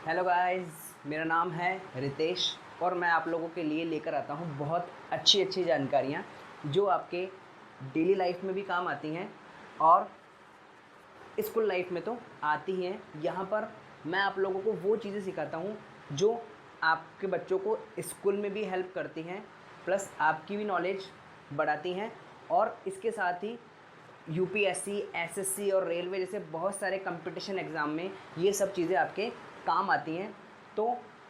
Hello guys, मेरा नाम है रितेश और मैं आप लोगों के लिए लेकर आता हूँ बहुत अच्छी अच्छी जानकारियाँ जो आपके डेली लाइफ में भी काम आती हैं और स्कूल लाइफ में तो आती ही हैं। यहाँ पर मैं आप लोगों को वो चीज़ें सिखाता हूँ जो आपके बच्चों को स्कूल में भी हेल्प करती हैं, प्लस आपकी भी नॉलेज बढ़ाती हैं और इसके साथ ही यूपीएससी, एसएससी और रेलवे जैसे बहुत सारे कंपटीशन एग्ज़ाम में ये सब चीज़ें आपके काम आती हैं। तो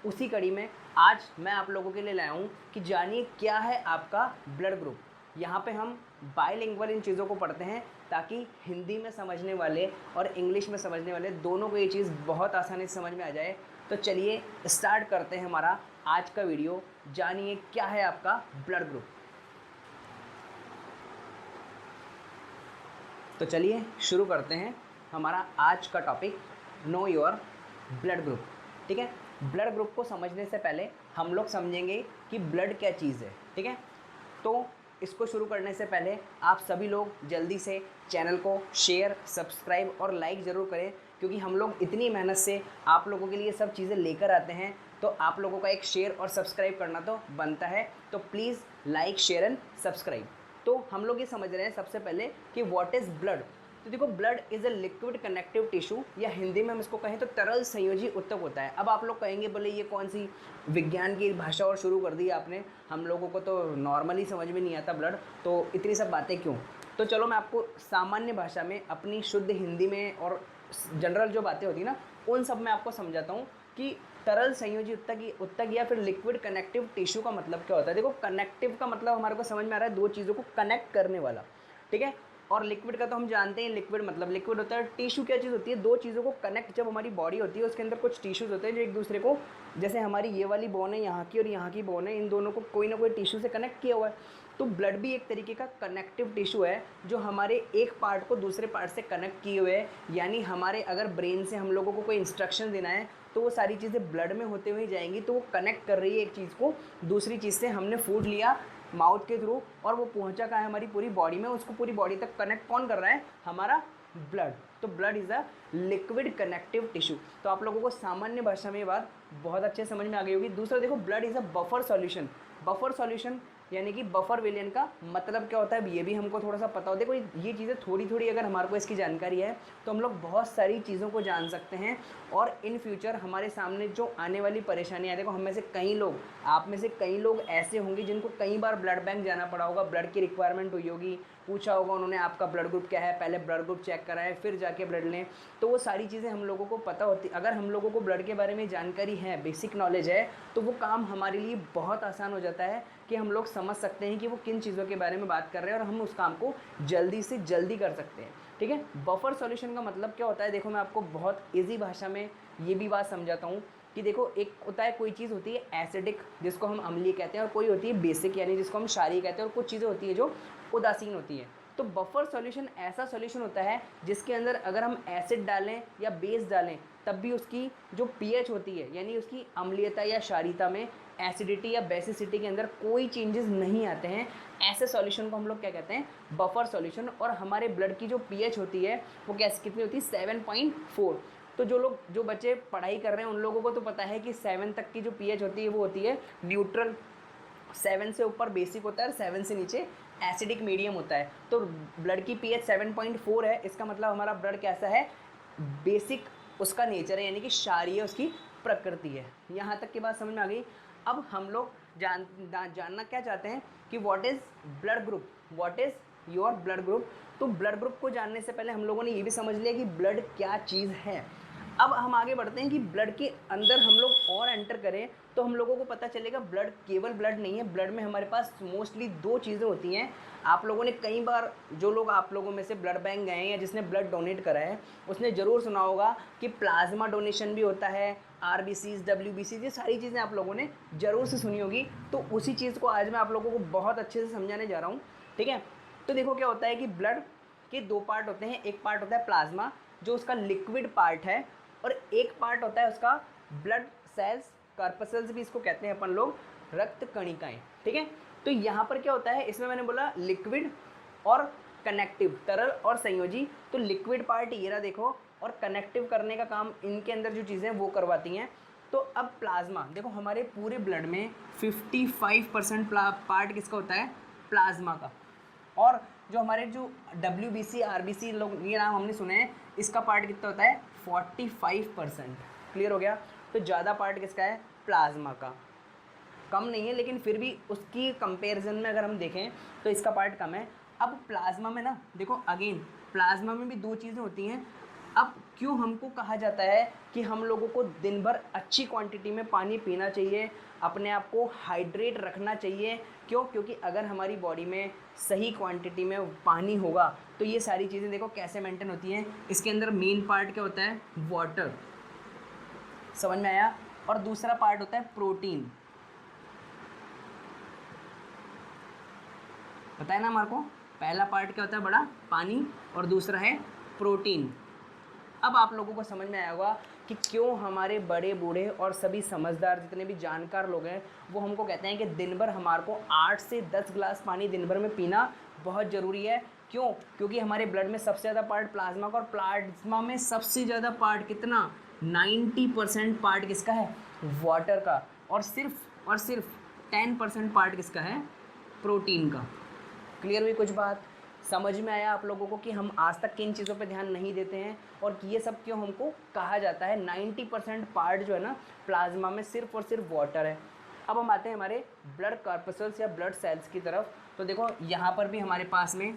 उसी कड़ी में आज मैं आप लोगों के लिए लाया हूँ कि जानिए क्या है आपका ब्लड ग्रुप। यहाँ पे हम बाइलिंगुअल इन चीज़ों को पढ़ते हैं ताकि हिंदी में समझने वाले और इंग्लिश में समझने वाले दोनों को ये चीज़ बहुत आसानी से समझ में आ जाए। तो चलिए स्टार्ट करते हैं हमारा आज का वीडियो। जानिए क्या है आपका ब्लड ग्रुप। तो चलिए शुरू करते हैं हमारा आज का topic, know your blood group. ठीक है, ब्लड ग्रुप को समझने से पहले हम लोग समझेंगे कि ब्लड क्या चीज़ है। ठीक है, तो इसको शुरू करने से पहले आप सभी लोग जल्दी से चैनल को शेयर, सब्सक्राइब और लाइक ज़रूर करें, क्योंकि हम लोग इतनी मेहनत से आप लोगों के लिए सब चीज़ें लेकर आते हैं, तो आप लोगों का एक शेयर और सब्सक्राइब करना तो बनता है। तो please like, share and subscribe. तो हम लोग ये समझ रहे हैं सबसे पहले कि व्हाट इज़ ब्लड। तो देखो, blood is a liquid connective tissue, या हिंदी में हम इसको कहें तो तरल संयोजी ऊतक होता है। अब आप लोग कहेंगे बोले ये कौन सी विज्ञान की भाषा और शुरू कर दी आपने, हम लोगों को तो नॉर्मली समझ में नहीं आता ब्लड, तो इतनी सब बातें क्यों। तो चलो मैं आपको सामान्य भाषा में अपनी शुद्ध हिंदी में और जनरल जो बातें होती है ना, उन सब में आपको समझाता हूँ कि तरल संयोजी ऊतक या फिर लिक्विड कनेक्टिव टिश्यू का मतलब क्या होता है। देखो, कनेक्टिव का मतलब हमारे को समझ में आ रहा है, दो चीज़ों को कनेक्ट करने वाला। ठीक है, और लिक्विड का तो हम जानते हैं, लिक्विड मतलब लिक्विड होता है। टिश्यू क्या चीज़ होती है, दो चीज़ों को कनेक्ट, जब हमारी बॉडी होती है उसके अंदर कुछ टिश्यूज़ होते हैं जो एक दूसरे को, जैसे हमारी ये वाली बोन है यहाँ की और यहाँ की बोन है, इन दोनों को कोई ना कोई टिश्यू से कनेक्ट किया हुआ है। तो ब्लड भी एक तरीके का कनेक्टिव टिश्यू है जो हमारे एक पार्ट को दूसरे पार्ट से कनेक्ट किए हुए है। यानी हमारे अगर ब्रेन से हम लोगों को कोई इंस्ट्रक्शन देना है तो वो सारी चीज़ें ब्लड में होते हुए जाएंगी, तो वो कनेक्ट कर रही है एक चीज़ को दूसरी चीज़ से। हमने फूड लिया माउथ के थ्रू और वो पहुंचा कहाँ है, हमारी पूरी बॉडी में, उसको पूरी बॉडी तक कनेक्ट कौन कर रहा है, हमारा ब्लड। तो blood is a liquid connective tissue. तो आप लोगों को सामान्य भाषा में ये बात बहुत अच्छे समझ में आ गई होगी। दूसरा देखो, blood is a buffer solution. Buffer solution यानी कि बफर विलियन का मतलब क्या होता है, ये भी हमको थोड़ा सा पता हो। देखो, ये चीज़ें थोड़ी थोड़ी अगर हमारे को इसकी जानकारी है तो हम लोग बहुत सारी चीज़ों को जान सकते हैं और इन फ्यूचर हमारे सामने जो आने वाली परेशानियाँ, देखो हम में से कई लोग, आप में से कई लोग ऐसे होंगे जिनको कई बार ब्लड बैंक जाना पड़ा होगा, ब्लड की रिक्वायरमेंट हुई होगी, पूछा होगा उन्होंने आपका ब्लड ग्रुप क्या है, पहले ब्लड ग्रुप चेक कराएं फिर जाके ब्लड लें। तो वो सारी चीज़ें हम लोगों को पता होती, अगर हम लोगों को ब्लड के बारे में जानकारी है, बेसिक नॉलेज है, तो वो काम हमारे लिए बहुत आसान हो जाता है कि हम लोग समझ सकते हैं कि वो किन चीज़ों के बारे में बात कर रहे हैं और हम उस काम को जल्दी से जल्दी कर सकते हैं। ठीक है, बफर सॉल्यूशन का मतलब क्या होता है, देखो मैं आपको बहुत ईजी भाषा में ये भी बात समझाता हूँ कि देखो, एक होता है, कोई चीज़ होती है एसिडिक जिसको हम अम्लीय कहते हैं, और कोई होती है बेसिक यानी जिसको हम क्षारीय कहते हैं, और कुछ चीज़ें होती है जो उदासीन होती है। तो बफर सॉल्यूशन ऐसा सॉल्यूशन होता है जिसके अंदर अगर हम एसिड डालें या बेस डालें तब भी उसकी जो पीएच होती है, यानी उसकी अम्लीयता या क्षारीयता में, एसिडिटी या बेसिसिटी के अंदर कोई चेंजेस नहीं आते हैं। ऐसे सॉल्यूशन को हम लोग क्या कहते हैं, बफर सॉल्यूशन। और हमारे ब्लड की जो पीएच होती है वो कैसे, कितनी होती है, 7.4। तो जो बच्चे पढ़ाई कर रहे हैं उन लोगों को तो पता है कि 7 तक की जो पीएच होती है वो होती है न्यूट्रल, 7 से ऊपर बेसिक होता है और 7 से नीचे एसिडिक मीडियम होता है। तो ब्लड की पीएच 7.4 है, इसका मतलब हमारा ब्लड कैसा है, बेसिक उसका नेचर है, यानी कि क्षारीय उसकी प्रकृति है। यहाँ तक की बात समझ में आ गई। अब हम लोग जानना क्या चाहते हैं कि what is blood group, what is your blood group. तो ब्लड ग्रुप को जानने से पहले हम लोगों ने ये भी समझ लिया कि ब्लड क्या चीज़ है। अब हम आगे बढ़ते हैं कि ब्लड के अंदर हम लोग और एंटर करें तो हम लोगों को पता चलेगा ब्लड केवल ब्लड नहीं है, ब्लड में हमारे पास मोस्टली दो चीज़ें होती हैं। आप लोगों ने कई बार, जो लोग आप लोगों में से ब्लड बैंक गए हैं या जिसने ब्लड डोनेट करा है उसने ज़रूर सुना होगा कि प्लाज्मा डोनेशन भी होता है, आरबीसीज, डब्ल्यूबीसीज, ये सारी चीज़ें आप लोगों ने ज़रूर से सुनी होगी। तो उसी चीज़ को आज मैं आप लोगों को बहुत अच्छे से समझाने जा रहा हूँ। ठीक है, तो देखो क्या होता है कि ब्लड के दो पार्ट होते हैं। एक पार्ट होता है प्लाज्मा जो उसका लिक्विड पार्ट है, और एक पार्ट होता है उसका ब्लड सेल्स, कार्पसेल्स भी इसको कहते हैं अपन लोग, रक्त कणिकाएं। ठीक है, तो यहाँ पर क्या होता है, इसमें मैंने बोला लिक्विड और कनेक्टिव, तरल और संयोजी। तो लिक्विड पार्ट ये रहा देखो, और कनेक्टिव करने का काम इनके अंदर जो चीज़ें वो करवाती हैं। तो अब प्लाज्मा देखो, हमारे पूरे ब्लड में 55% पार्ट किसका होता है, प्लाज्मा का। और जो हमारे जो WBC RBC लोग ये नाम हमने सुने हैं, इसका पार्ट कितना होता है, 45%। क्लियर हो गया। तो ज़्यादा पार्ट किसका है, प्लाज्मा का। कम नहीं है, लेकिन फिर भी उसकी कंपैरिजन में अगर हम देखें तो इसका पार्ट कम है। अब प्लाज्मा में ना देखो, अगेन प्लाज्मा में भी दो चीज़ें होती हैं। अब क्यों हमको कहा जाता है कि हम लोगों को दिन भर अच्छी क्वांटिटी में पानी पीना चाहिए, अपने आप को हाइड्रेट रखना चाहिए। क्यों? क्योंकि अगर हमारी बॉडी में सही क्वांटिटी में पानी होगा तो ये सारी चीज़ें देखो कैसे मेंटेन होती हैं। इसके अंदर मेन पार्ट क्या होता है, वाटर, समझ में आया। और दूसरा पार्ट होता है प्रोटीन, पता है ना हमारे को। पहला पार्ट क्या होता है, बड़ा पानी, और दूसरा है प्रोटीन। अब आप लोगों को समझ में आया होगा कि क्यों हमारे बड़े बूढ़े और सभी समझदार जितने भी जानकार लोग हैं वो हमको कहते हैं कि दिन भर हमारे को 8 से 10 गिलास पानी दिन भर में पीना बहुत ज़रूरी है। क्यों? क्योंकि हमारे ब्लड में सबसे ज़्यादा पार्ट प्लाज्मा का, और प्लाज्मा में सबसे ज़्यादा पार्ट कितना, 90% पार्ट किसका है, वाटर का। और सिर्फ 10% पार्ट किसका है, प्रोटीन का। क्लियर हुई कुछ बात? समझ में आया आप लोगों को कि हम आज तक किन चीज़ों पे ध्यान नहीं देते हैं और ये सब क्यों हमको कहा जाता है। 90% पार्ट जो है ना प्लाज्मा में सिर्फ और सिर्फ वाटर है। अब हम आते हैं हमारे ब्लड कॉर्पस्कल्स या ब्लड सेल्स की तरफ। तो देखो यहाँ पर भी हमारे पास में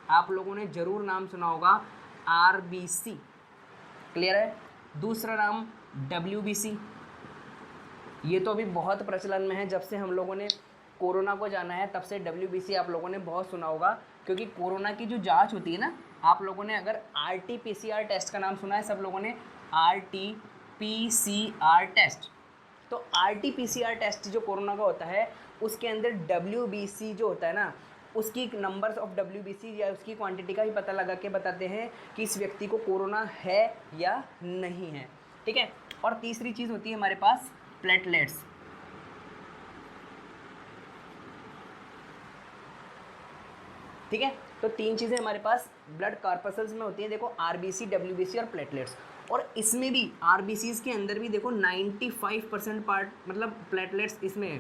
आप लोगों ने ज़रूर नाम सुना होगा RBC, क्लियर है। दूसरा नाम WBC, ये तो अभी बहुत प्रचलन में है। जब से हम लोगों ने कोरोना को जाना है तब से WBC आप लोगों ने बहुत सुना होगा, क्योंकि कोरोना की जो जांच होती है ना, आप लोगों ने अगर RT-PCR टेस्ट का नाम सुना है सब लोगों ने, RT-PCR टेस्ट। तो RT-PCR टेस्ट जो कोरोना का होता है उसके अंदर WBC जो होता है ना, उसकी नंबर्स ऑफ WBC या उसकी क्वांटिटी का ही पता लगा के बताते हैं कि इस व्यक्ति को कोरोना है या नहीं है, ठीक है। और तीसरी चीज़ होती है हमारे पास प्लेटलेट्स, ठीक है। तो तीन चीज़ें हमारे पास ब्लड कॉर्पस्कल्स में होती हैं, देखो RBC, WBC और प्लेटलेट्स। और इसमें भी RBCs के अंदर भी देखो 95% पार्ट, मतलब प्लेटलेट्स इसमें है।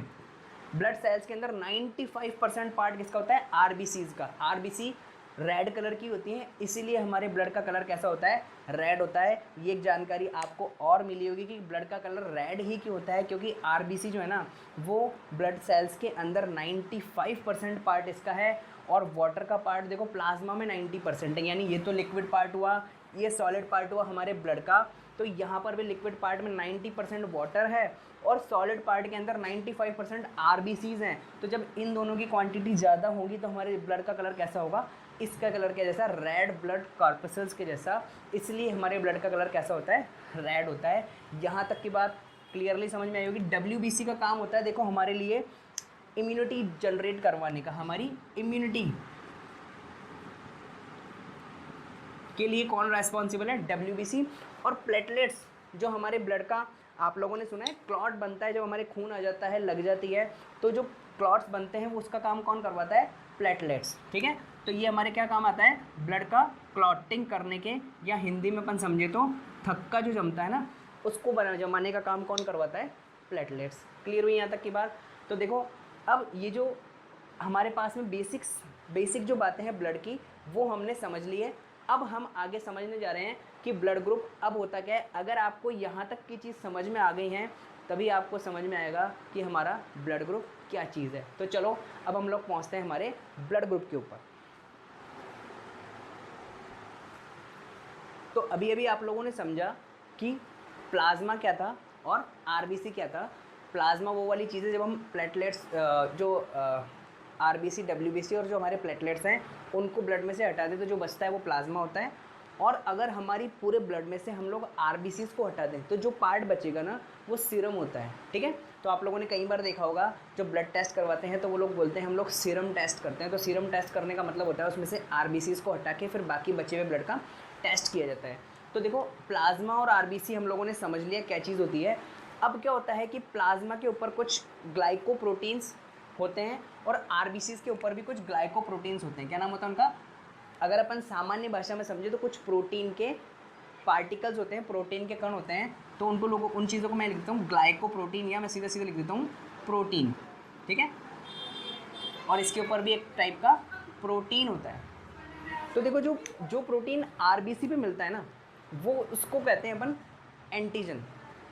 ब्लड सेल्स के अंदर 95% पार्ट किसका होता है, RBCs का। RBC रेड कलर की होती हैं, इसीलिए हमारे ब्लड का कलर कैसा होता है, रेड होता है। ये एक जानकारी आपको और मिली होगी कि ब्लड का कलर रेड ही क्यों होता है, क्योंकि RBC जो है ना वो ब्लड सेल्स के अंदर 95% पार्ट इसका है। और वाटर का पार्ट देखो प्लाज्मा में 90% है, यानी ये तो लिक्विड पार्ट हुआ, ये सॉलिड पार्ट हुआ हमारे ब्लड का। तो यहाँ पर भी लिक्विड पार्ट में 90% वाटर है और सॉलिड पार्ट के अंदर 95% RBCs हैं। तो जब इन दोनों की क्वांटिटी ज़्यादा होगी तो हमारे ब्लड का कलर कैसा होगा, इसका कलर के जैसा, रेड ब्लड कॉर्पस्कल्स के जैसा। इसलिए हमारे ब्लड का कलर कैसा होता है, रेड होता है। यहाँ तक की बात क्लियरली समझ में आई होगी। WBC का काम होता है देखो हमारे लिए इम्यूनिटी जनरेट करवाने का। हमारी इम्यूनिटी के लिए कौन रेस्पॉन्सिबल है, WBC। और प्लेटलेट्स जो हमारे ब्लड का, आप लोगों ने सुना है क्लॉट बनता है, जब हमारे खून आ जाता है, लग जाती है, तो जो क्लॉट्स बनते हैं वो उसका काम कौन करवाता है, प्लेटलेट्स, ठीक है। तो ये हमारे क्या काम आता है, ब्लड का क्लॉटिंग करने के, या हिंदी में अपन समझे तो थक्का जो जमता है ना उसको जमाने का काम कौन करवाता है, प्लेटलेट्स। क्लियर हुई यहाँ तक की बात? तो देखो अब ये जो हमारे पास में बेसिक जो बातें हैं ब्लड की वो हमने समझ ली है। अब हम आगे समझने जा रहे हैं कि ब्लड ग्रुप अब होता क्या है। अगर आपको यहाँ तक की चीज़ समझ में आ गई है तभी आपको समझ में आएगा कि हमारा ब्लड ग्रुप क्या चीज़ है। तो चलो अब हम लोग पहुँचते हैं हमारे ब्लड ग्रुप के ऊपर। तो अभी अभी आप लोगों ने समझा कि प्लाज्मा क्या था और RBC क्या था। प्लाज्मा वो वाली चीज़ें जब हम प्लेटलेट्स जो RBC, WBC और जो हमारे प्लेटलेट्स हैं उनको ब्लड में से हटा दें तो जो बचता है वो प्लाज्मा होता है। और अगर हमारी पूरे ब्लड में से हम लोग RBCs को हटा दें तो जो पार्ट बचेगा ना वो सीरम होता है, ठीक है। तो आप लोगों ने कई बार देखा होगा जो ब्लड टेस्ट करवाते हैं तो वो लोग बोलते हैं हम लोग सीरम टेस्ट करते हैं। तो सीरम टेस्ट करने का मतलब होता है उसमें से RBCs को हटा के फिर बाकी बचे हुए ब्लड का टेस्ट किया जाता है। तो देखो प्लाज्मा और RBC हम लोगों ने समझ लिया क्या चीज़ होती है। अब क्या होता है कि प्लाज्मा के ऊपर कुछ ग्लाइकोप्रोटीन्स होते हैं और RBCs के ऊपर भी कुछ ग्लाइकोप्रोटीन्स होते हैं। क्या नाम होता है उनका, अगर अपन सामान्य भाषा में समझे तो कुछ प्रोटीन के पार्टिकल्स होते हैं, प्रोटीन के कण होते हैं, तो उन चीज़ों को मैं लिख देता हूँ ग्लाइकोप्रोटीन, या मैं सीधा सीधा लिख देता हूँ प्रोटीन, ठीक है। और इसके ऊपर भी एक टाइप का प्रोटीन होता है। तो देखो जो जो प्रोटीन आरबीसी पे मिलता है ना, वो उसको कहते हैं अपन एंटीजन,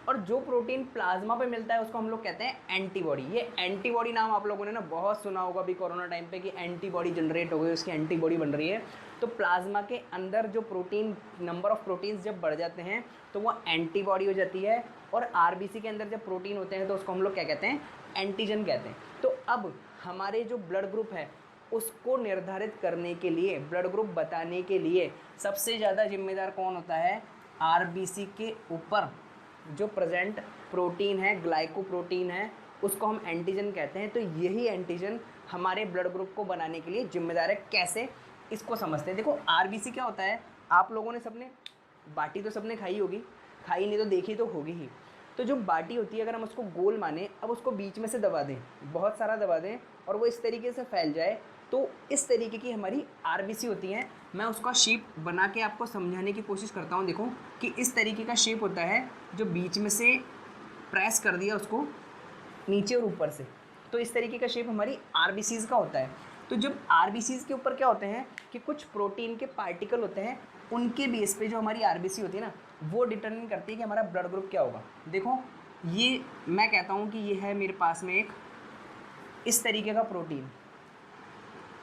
और जो प्रोटीन प्लाज्मा पे मिलता है उसको हम लोग कहते हैं एंटीबॉडी। ये एंटीबॉडी नाम आप लोगों ने ना बहुत सुना होगा अभी कोरोना टाइम पे कि एंटीबॉडी जनरेट हो गई, उसकी एंटीबॉडी बन रही है। तो प्लाज्मा के अंदर जो प्रोटीन, नंबर ऑफ प्रोटीन्स जब बढ़ जाते हैं तो वो एंटीबॉडी हो जाती है, और आरबीसी के अंदर जब प्रोटीन होते हैं तो उसको हम लोग क्या कहते हैं, एंटीजन कहते हैं। तो अब हमारे जो ब्लड ग्रुप है उसको निर्धारित करने के लिए, ब्लड ग्रुप बताने के लिए सबसे ज़्यादा जिम्मेदार कौन होता है, आरबीसी के ऊपर जो प्रेजेंट प्रोटीन है, ग्लाइकोप्रोटीन है, उसको हम एंटीजन कहते हैं। तो यही एंटीजन हमारे ब्लड ग्रुप को बनाने के लिए जिम्मेदार है। कैसे, इसको समझते हैं। देखो आरबीसी क्या होता है, आप लोगों ने सबने बाटी तो सबने खाई होगी, खाई नहीं तो देखी तो होगी ही। तो जो बाटी होती है अगर हम उसको गोल माने, अब उसको बीच में से दबा दें, बहुत सारा दबा दें, और वो इस तरीके से फैल जाए, तो इस तरीके की हमारी आरबीसी होती हैं। मैं उसका शेप बना के आपको समझाने की कोशिश करता हूँ। देखो कि इस तरीके का शेप होता है, जो बीच में से प्रेस कर दिया उसको नीचे और ऊपर से, तो इस तरीके का शेप हमारी आरबीसीज़ का होता है। तो जब आरबीसीज़ के ऊपर क्या होते हैं कि कुछ प्रोटीन के पार्टिकल होते हैं, उनके बेस पे जो हमारी आरबीसी होती है ना, वो डिटरमिन करती है कि हमारा ब्लड ग्रुप क्या होगा। देखो ये मैं कहता हूँ कि ये है मेरे पास में एक इस तरीके का प्रोटीन,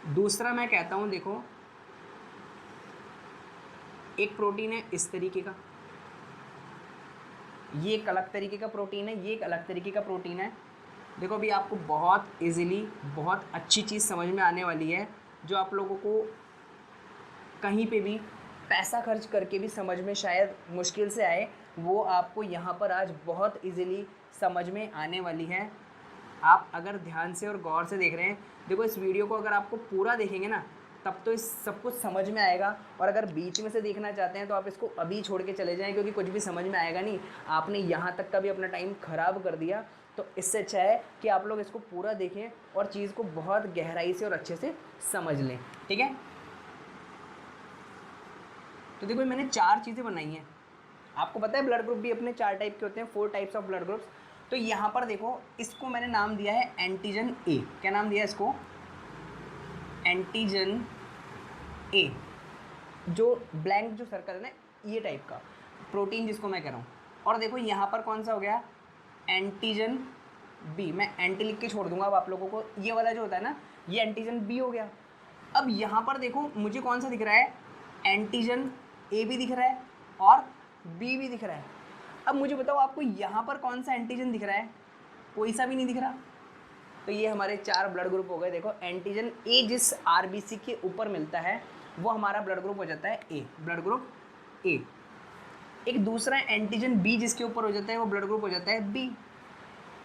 दूसरा मैं कहता हूँ देखो एक प्रोटीन है इस तरीके का, ये एक अलग तरीके का प्रोटीन है, ये एक अलग तरीके का प्रोटीन है। देखो अभी आपको बहुत इजीली बहुत अच्छी चीज़ समझ में आने वाली है, जो आप लोगों को कहीं पे भी पैसा खर्च करके भी समझ में शायद मुश्किल से आए, वो आपको यहाँ पर आज बहुत इजीली समझ में आने वाली है। आप अगर ध्यान से और गौर से देख रहे हैं, देखो इस वीडियो को अगर आपको पूरा देखेंगे ना, तब तो इस सब कुछ समझ में आएगा। और अगर बीच में से देखना चाहते हैं तो आप इसको अभी छोड़ के चले जाएं, क्योंकि कुछ भी समझ में आएगा नहीं। आपने यहाँ तक का भी अपना टाइम ख़राब कर दिया। तो इससे अच्छा है कि आप लोग इसको पूरा देखें और चीज़ को बहुत गहराई से और अच्छे से समझ लें, ठीक है। तो देखो मैंने 4 चीज़ें बनाई हैं। आपको पता है ब्लड ग्रुप भी अपने 4 टाइप के होते हैं, 4 टाइप्स ऑफ ब्लड ग्रुप्स। तो यहाँ पर देखो इसको मैंने नाम दिया है एंटीजन ए। क्या नाम दिया है इसको, एंटीजन ए। जो ब्लैंक जो सर्कल है ना, ये टाइप का प्रोटीन जिसको मैं कह रहा हूँ। और देखो यहाँ पर कौन सा हो गया, एंटीजन बी। मैं एंटी लिख के छोड़ दूंगा अब आप लोगों को, ये वाला जो होता है ना, ये एंटीजन बी हो गया। अब यहाँ पर देखो मुझे कौन सा दिख रहा है, एंटीजन ए भी दिख रहा है और बी भी दिख रहा है। अब मुझे बताओ आपको यहाँ पर कौन सा एंटीजन दिख रहा है, कोई सा भी नहीं दिख रहा। तो ये हमारे 4 ब्लड ग्रुप हो गए। देखो एंटीजन ए जिस आरबीसी के ऊपर मिलता है वो हमारा ब्लड ग्रुप हो जाता है ए, ब्लड ग्रुप ए। एक दूसरा एंटीजन बी जिसके ऊपर हो जाता है वो ब्लड ग्रुप हो जाता है बी।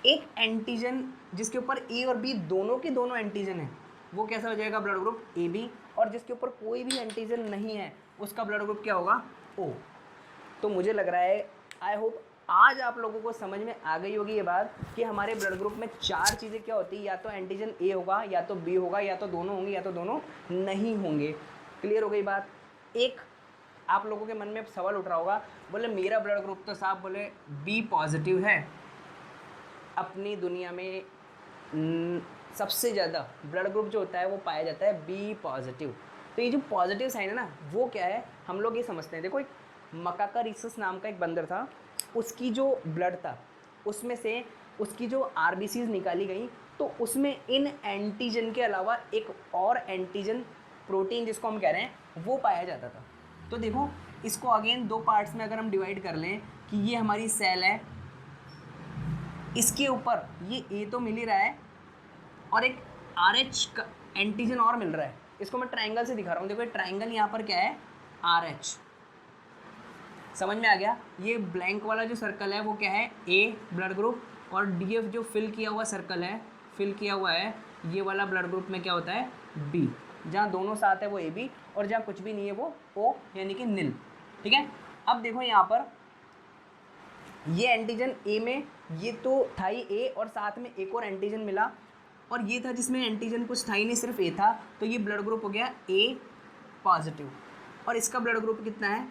एक एंटीजन जिसके ऊपर ए और बी दोनों के दोनों एंटीजन है, वो कैसा हो जाएगा, ब्लड ग्रुप ए बी। और जिसके ऊपर कोई भी एंटीजन नहीं है उसका ब्लड ग्रुप क्या होगा, ओ। तो मुझे लग रहा है, आई होप आज आप लोगों को समझ में आ गई होगी ये बात कि हमारे ब्लड ग्रुप में 4 चीज़ें क्या होती है, या तो एंटीजन ए होगा, या तो बी होगा, या तो दोनों होंगे, या तो दोनों नहीं होंगे। क्लियर हो गई बात। एक आप लोगों के मन में सवाल उठ रहा होगा, बोले मेरा ब्लड ग्रुप तो साहब बोले बी पॉजिटिव है। अपनी दुनिया में सबसे ज़्यादा ब्लड ग्रुप जो होता है वो पाया जाता है बी पॉजिटिव। तो ये जो पॉजिटिव साइन है ना, वो क्या है, हम लोग ये समझते हैं। देखो एक मकाका रिसस नाम का एक बंदर था, उसकी जो ब्लड था उसमें से उसकी जो आरबीसीज निकाली गई, तो उसमें इन एंटीजन के अलावा एक और एंटीजन प्रोटीन जिसको हम कह रहे हैं वो पाया जाता था। तो देखो इसको अगेन 2 पार्ट्स में अगर हम डिवाइड कर लें कि ये हमारी सेल है, इसके ऊपर ये ए तो मिल ही रहा है और एक RH का एंटीजन और मिल रहा है। इसको मैं ट्रायंगल से दिखा रहा हूँ। देखो ये ट्रायंगल यहाँ पर क्या है, RH। समझ में आ गया। ये ब्लैंक वाला जो सर्कल है वो क्या है, ए ब्लड ग्रुप, और DF जो फिल किया हुआ सर्कल है, फिल किया हुआ है, ये वाला ब्लड ग्रुप में क्या होता है, बी। जहाँ दोनों साथ है वो AB, और जहाँ कुछ भी नहीं है वो O यानी कि नील। ठीक है। अब देखो यहाँ पर ये एंटीजन ए में ये तो था ही ए, और साथ में एक और एंटीजन मिला, और ये था जिसमें एंटीजन कुछ था ही नहीं, सिर्फ ए था। तो ये ब्लड ग्रुप हो गया A पॉजिटिव, और इसका ब्लड ग्रुप कितना है,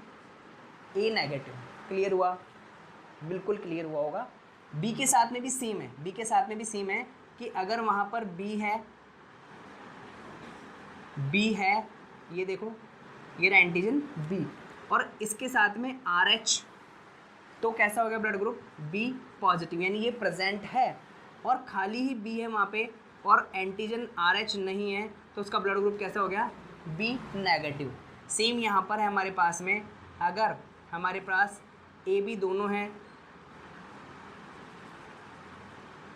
ए नेगेटिव। क्लियर हुआ, बिल्कुल क्लियर हुआ होगा। बी के साथ में भी सेम है, बी के साथ में भी सेम है कि अगर वहाँ पर बी है, ये देखो ये रहा एंटीजन बी, और इसके साथ में आर एच, तो कैसा हो गया ब्लड ग्रुप, बी पॉजिटिव, यानी ये प्रेजेंट है और खाली ही बी है वहाँ पे और एंटीजन आर एच नहीं है, तो उसका ब्लड ग्रुप कैसा हो गया, बी नेगेटिव। सेम यहाँ पर है हमारे पास में, अगर हमारे पास ए बी दोनों हैं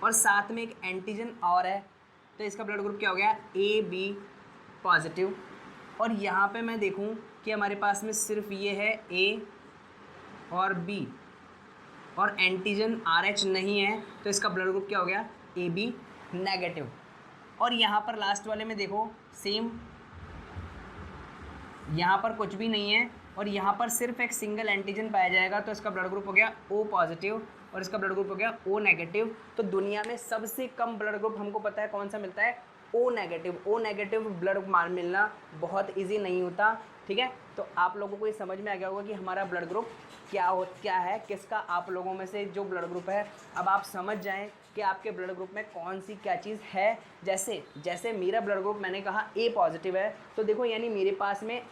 और साथ में एक एंटीजन और है, तो इसका ब्लड ग्रुप क्या हो गया, ए बी पॉजिटिव। और यहाँ पे मैं देखूँ कि हमारे पास में सिर्फ ये है ए और बी और एंटीजन आर एच नहीं है, तो इसका ब्लड ग्रुप क्या हो गया, ए बी नेगेटिव। और यहाँ पर लास्ट वाले में देखो सेम, यहाँ पर कुछ भी नहीं है और यहाँ पर सिर्फ एक सिंगल एंटीजन पाया जाएगा, तो इसका ब्लड ग्रुप हो गया ओ पॉजिटिव और इसका ब्लड ग्रुप हो गया ओ नेगेटिव। तो दुनिया में सबसे कम ब्लड ग्रुप हमको पता है कौन सा मिलता है, O negative. O negative blood मिलना बहुत इजी नहीं होता, ठीक है। तो आप लोगों को ये समझ में आ गया होगा कि हमारा ब्लड ग्रुप क्या है, किसका आप लोगों में से जो ब्लड ग्रुप है, अब आप समझ जाएं कि आपके ब्लड ग्रुप में कौन सी क्या चीज़ है। जैसे मेरा ब्लड ग्रुप मैंने कहा ए पॉजिटिव है, तो देखो यानी मेरे पास में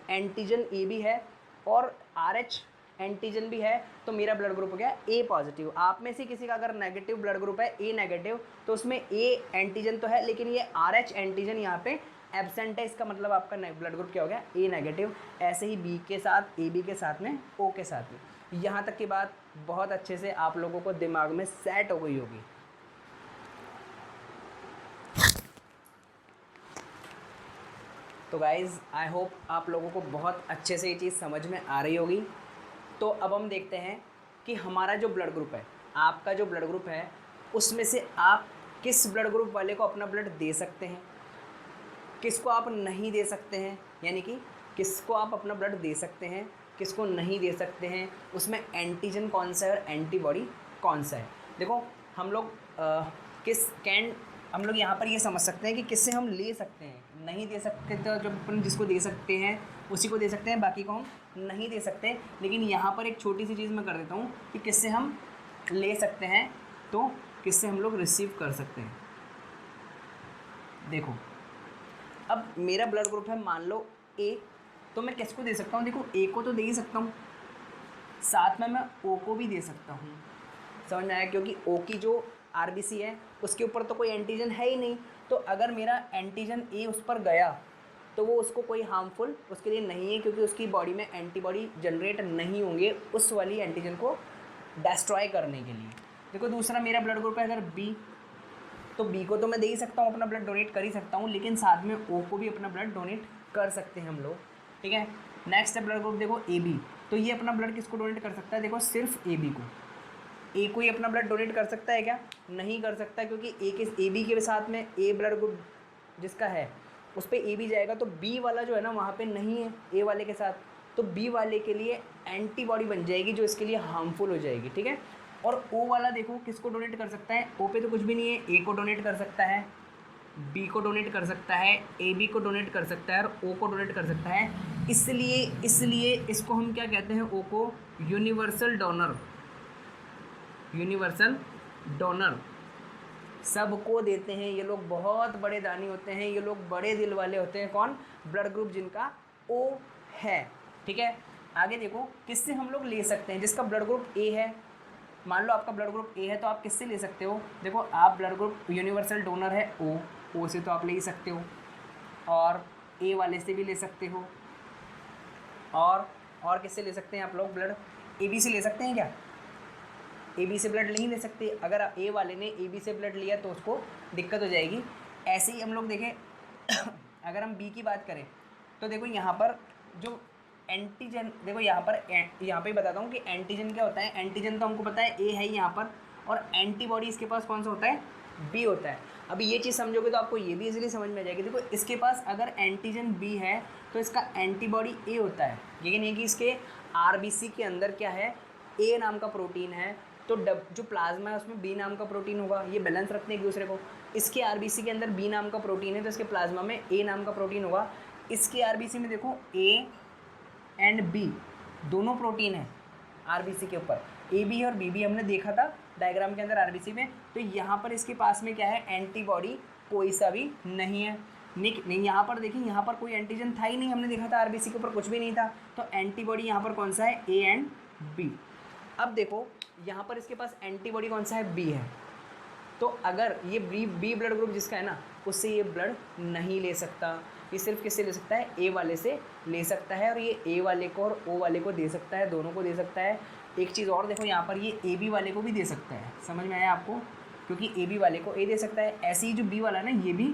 एंटीजन ए भी है और आर एच एंटीजन भी है, तो मेरा ब्लड ग्रुप हो गया ए पॉजिटिव। आप में से किसी का अगर नेगेटिव ब्लड ग्रुप है ए नेगेटिव, तो उसमें ए एंटीजन तो है लेकिन ये आर एच एंटीजन यहाँ पे एब्सेंट है, इसका मतलब आपका ब्लड ग्रुप क्या हो गया, ए नेगेटिव। ऐसे ही बी के साथ, ए बी के साथ में, ओ के साथ में। यहाँ तक की बात बहुत अच्छे से आप लोगों को दिमाग में सेट हो गई होगी। तो गाइज़ आई होप आप लोगों को बहुत अच्छे से ये चीज़ समझ में आ रही होगी। तो अब हम देखते हैं कि हमारा जो ब्लड ग्रुप है, आपका जो ब्लड ग्रुप है, उसमें से आप किस ब्लड ग्रुप वाले को अपना ब्लड दे सकते हैं, किसको आप नहीं दे सकते हैं, यानी कि किसको आप अपना ब्लड दे सकते हैं, किसको नहीं दे सकते हैं, उसमें एंटीजन कौन सा है और एंटीबॉडी कौन सा है। देखो हम लोग यहाँ पर ये समझ सकते हैं कि किससे हम ले सकते हैं, नहीं दे सकते तो जब अपन जिसको दे सकते हैं उसी को दे सकते हैं, बाकी को हम नहीं दे सकते। लेकिन यहाँ पर एक छोटी सी चीज़ मैं कर देता हूँ कि किससे हम ले सकते हैं तो किससे हम लोग रिसीव कर सकते हैं। देखो अब मेरा ब्लड ग्रुप है मान लो ए, तो मैं किसको दे सकता हूँ, देखो ए को तो दे ही सकता हूँ, साथ में मैं ओ को भी दे सकता हूँ। समझ में आया, क्योंकि ओ की जो आरबीसी है उसके ऊपर तो कोई एंटीजन है ही नहीं, तो अगर मेरा एंटीजन ए उस पर गया तो वो उसको कोई हार्मफुल उसके लिए नहीं है, क्योंकि उसकी बॉडी में एंटीबॉडी जनरेट नहीं होंगे उस वाली एंटीजन को डिस्ट्रॉय करने के लिए। देखो दूसरा मेरा ब्लड ग्रुप है अगर बी, तो बी को तो मैं दे ही सकता हूँ, अपना ब्लड डोनेट कर ही सकता हूँ, लेकिन साथ में ओ को भी अपना ब्लड डोनेट कर सकते हैं हम लोग, ठीक है। नेक्स्ट है ब्लड ग्रुप देखो ए बी, तो ये अपना ब्लड किसको डोनेट कर सकता है, देखो सिर्फ ए बी को। ए को ही अपना ब्लड डोनेट कर सकता है क्या, नहीं कर सकता, क्योंकि ए बी के साथ में ए ब्लड ग्रुप जिसका है उस पर ए बी जाएगा, तो बी वाला जो है ना वहाँ पे नहीं है ए वाले के साथ, तो बी वाले के लिए एंटीबॉडी बन जाएगी जो इसके लिए हार्मफुल हो जाएगी, ठीक है। और ओ वाला देखो किसको डोनेट कर सकता है, ओ पे तो कुछ भी नहीं है, ए को डोनेट कर सकता है, बी को डोनेट कर सकता है, ए बी को डोनेट कर सकता है और ओ को डोनेट कर सकता है। इसलिए इसको हम क्या कहते हैं, ओ को यूनिवर्सल डोनर सबको देते हैं। ये लोग बहुत बड़े दानी होते हैं, ये लोग बड़े दिल वाले होते हैं। कौन, ब्लड ग्रुप जिनका ओ है, ठीक है। आगे देखो किससे हम लोग ले सकते हैं, जिसका ब्लड ग्रुप ए है, मान लो आपका ब्लड ग्रुप ए है तो आप किससे ले सकते हो, देखो आप ब्लड ग्रुप यूनिवर्सल डोनर है ओ से तो आप ले ही सकते हो, और ए वाले से भी ले सकते हो, और किससे ले सकते हैं आप लोग ब्लड, ए बी से ले सकते हैं क्या, ए बी से ब्लड नहीं ले सकते। अगर ए वाले ने ए बी से ब्लड लिया तो उसको दिक्कत हो जाएगी। ऐसे ही हम लोग देखें अगर हम बी की बात करें तो देखो यहाँ पर जो एंटीजन, देखो यहाँ पे ही बताता हूँ कि एंटीजन क्या होता है। एंटीजन तो हमको पता है ए है यहाँ पर, और एंटीबॉडी इसके पास कौन सा होता है, बी होता है। अभी ये चीज़ समझोगे तो आपको ये भी इजीली समझ में आ जाएगी। देखो इसके पास अगर एंटीजन बी है तो इसका एंटीबॉडी ए होता है, लेकिन ये कि इसके आरबीसी के अंदर क्या है, ए नाम का प्रोटीन है, तो जो प्लाज्मा है उसमें बी नाम का प्रोटीन होगा। ये बैलेंस रखते हैं एक दूसरे को। इसके आरबीसी के अंदर बी नाम का प्रोटीन है तो इसके प्लाज्मा में ए नाम का प्रोटीन होगा। इसके आरबीसी में देखो ए एंड बी दोनों प्रोटीन है आरबीसी के ऊपर, ए बी है और बी भी हमने देखा था डायग्राम के अंदर आरबीसी में। तो यहाँ पर इसके पास में क्या है, एंटीबॉडी कोई सा भी नहीं है। नहीं यहाँ पर देखिए, यहाँ पर कोई एंटीजन था ही नहीं, हमने देखा था आरबीसी के ऊपर कुछ भी नहीं था। तो एंटीबॉडी यहाँ पर कौन सा है, ए एंड बी। अब देखो यहाँ पर इसके पास एंटीबॉडी कौन सा है, बी है। तो अगर ये बी ब्लड ग्रुप जिसका है ना, उससे ये ब्लड नहीं ले सकता, ये सिर्फ किससे ले सकता है, ए वाले से ले सकता है। और ये ए वाले को और ओ वाले को दे सकता है, दोनों को दे सकता है। एक चीज़ और देखो, यहाँ पर ये ए बी वाले को भी दे सकता है, समझ में आया आपको, क्योंकि ए बी वाले को ए दे सकता है। ऐसे ही जो बी वाला है ना, ये भी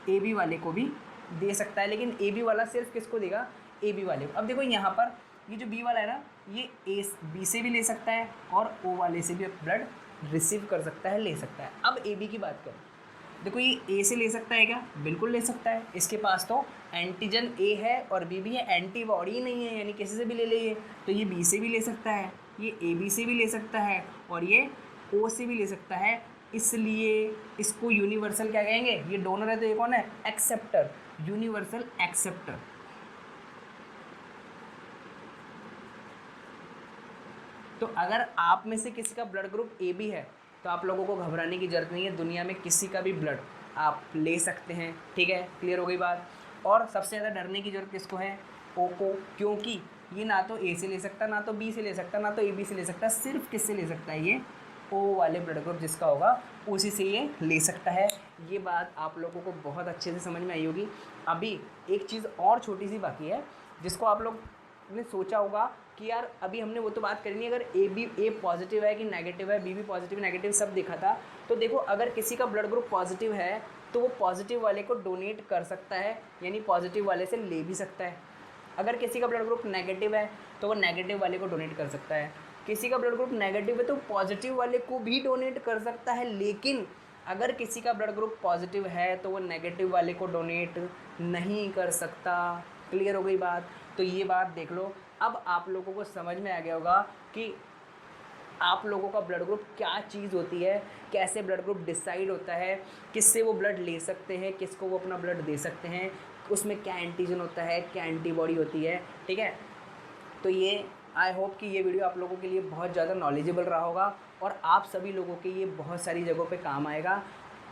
ए बी वाले को भी दे सकता है, लेकिन ए बी वाला सिर्फ किसको देगा, ए बी वाले को। अब देखो यहाँ पर ये जो बी वाला है ना, ये ए बी से भी ले सकता है और ओ वाले से भी ब्लड रिसीव कर सकता है, ले सकता है। अब ए बी की बात करें, देखो ये ए से ले सकता है क्या, बिल्कुल ले सकता है। इसके पास तो एंटीजन ए है और बी भी है, एंटीबॉडी नहीं है, यानी किसी से भी ले ले। तो ये बी से भी ले सकता है, ये ए बी से भी ले सकता है और ये ओ से भी ले सकता है। इसलिए इसको यूनिवर्सल क्या कहेंगे, ये डोनर है तो ये कौन है, एक्सेप्टर, यूनिवर्सल एक्सेप्टर। तो अगर आप में से किसी का ब्लड ग्रुप ए बी है तो आप लोगों को घबराने की ज़रूरत नहीं है, दुनिया में किसी का भी ब्लड आप ले सकते हैं, ठीक है, क्लियर हो गई बात। और सबसे ज़्यादा डरने की ज़रूरत किसको है, ओ को, क्योंकि ये ना तो ए से ले सकता, ना तो बी से ले सकता, ना तो ए बी से ले सकता, सिर्फ किससे ले सकता है, ये ओ वाले ब्लड ग्रुप जिसका होगा उसी से ये ले सकता है। ये बात आप लोगों को बहुत अच्छे से समझ में आई होगी। अभी एक चीज़ और छोटी सी बाकी है जिसको आप लोग ने सोचा होगा कि यार अभी हमने वो तो बात करनी है, अगर ए पॉजिटिव है कि नेगेटिव है, बी भी पॉजिटिव नेगेटिव सब देखा था। तो देखो अगर किसी का ब्लड ग्रुप पॉजिटिव है तो वो पॉजिटिव वाले को डोनेट कर सकता है, यानी पॉजिटिव वाले से ले भी सकता है। अगर किसी का ब्लड ग्रुप नेगेटिव है तो वो नेगेटिव वाले को डोनेट कर सकता है। किसी का ब्लड ग्रुप नेगेटिव है तो पॉजिटिव वाले को भी डोनेट कर सकता है। लेकिन अगर किसी का ब्लड ग्रुप पॉजिटिव है तो वो नेगेटिव वाले को डोनेट नहीं कर सकता। क्लियर हो गई बात। तो ये बात देख लो, अब आप लोगों को समझ में आ गया होगा कि आप लोगों का ब्लड ग्रुप क्या चीज़ होती है, कैसे ब्लड ग्रुप डिसाइड होता है, किससे वो ब्लड ले सकते हैं, किसको वो अपना ब्लड दे सकते हैं, उसमें क्या एंटीजन होता है, क्या एंटीबॉडी होती है, ठीक है। तो ये आई होप कि ये वीडियो आप लोगों के लिए बहुत ज़्यादा नॉलेजेबल रहा होगा और आप सभी लोगों के ये बहुत सारी जगहों पे काम आएगा।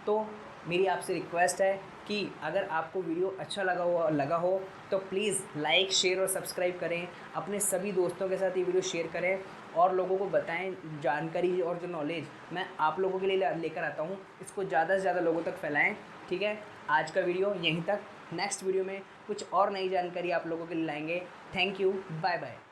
तो मेरी आपसे रिक्वेस्ट है कि अगर आपको वीडियो अच्छा लगा हो तो प्लीज़ लाइक, शेयर और सब्सक्राइब करें। अपने सभी दोस्तों के साथ ये वीडियो शेयर करें और लोगों को बताएं। जानकारी और जो नॉलेज मैं आप लोगों के लिए लेकर आता हूँ, इसको ज़्यादा से ज़्यादा लोगों तक फैलाएं, ठीक है। आज का वीडियो यहीं तक, नेक्स्ट वीडियो में कुछ और नई जानकारी आप लोगों के लिए लाएंगे। Thank you, bye bye.